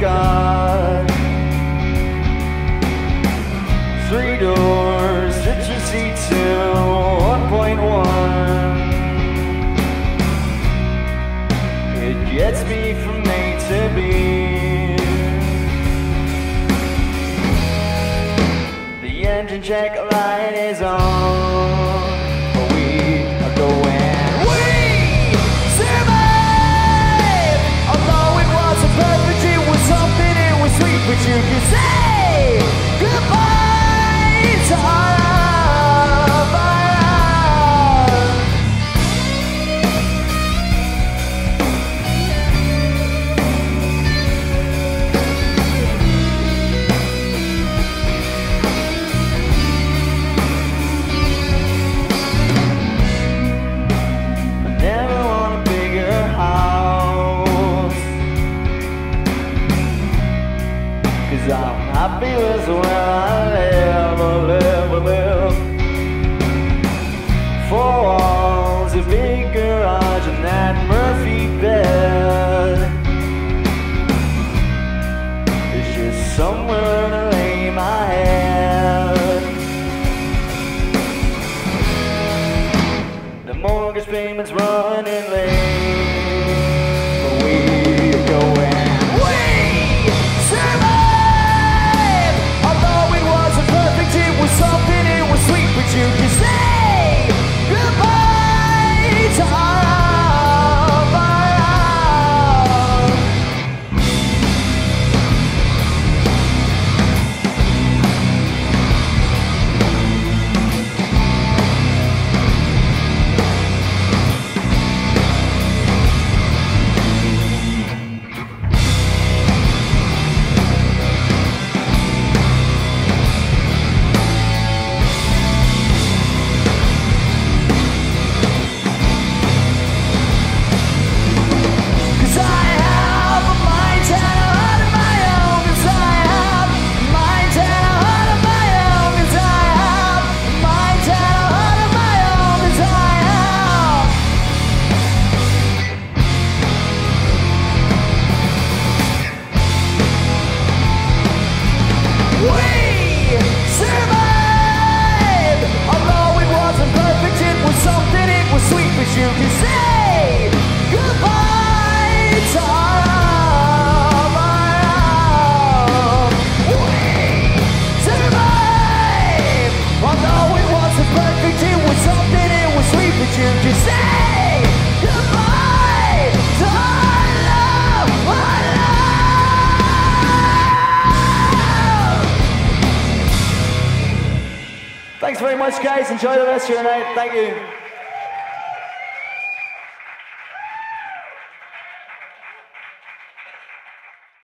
got 3 doors, stitcher seats to 1.1. It gets me from A to B. The engine check light is on, but we are going. We survived! Although it wasn't perfect, it was something, it was sweet, but you could say goodbye to all of our I'm happy with where I live. 4 walls, a big garage, and that Murphy bed. It's just somewhere to lay my head. The mortgage payments running late, but we are going. Something, it was sweet, but you can say goodbye to all of our you can say goodbye to all of our. We survived. Although it wasn't perfect, it was something, it was sweet, but you can say goodbye to all of our love. Thanks very much, guys. Enjoy the rest of your night. Thank you.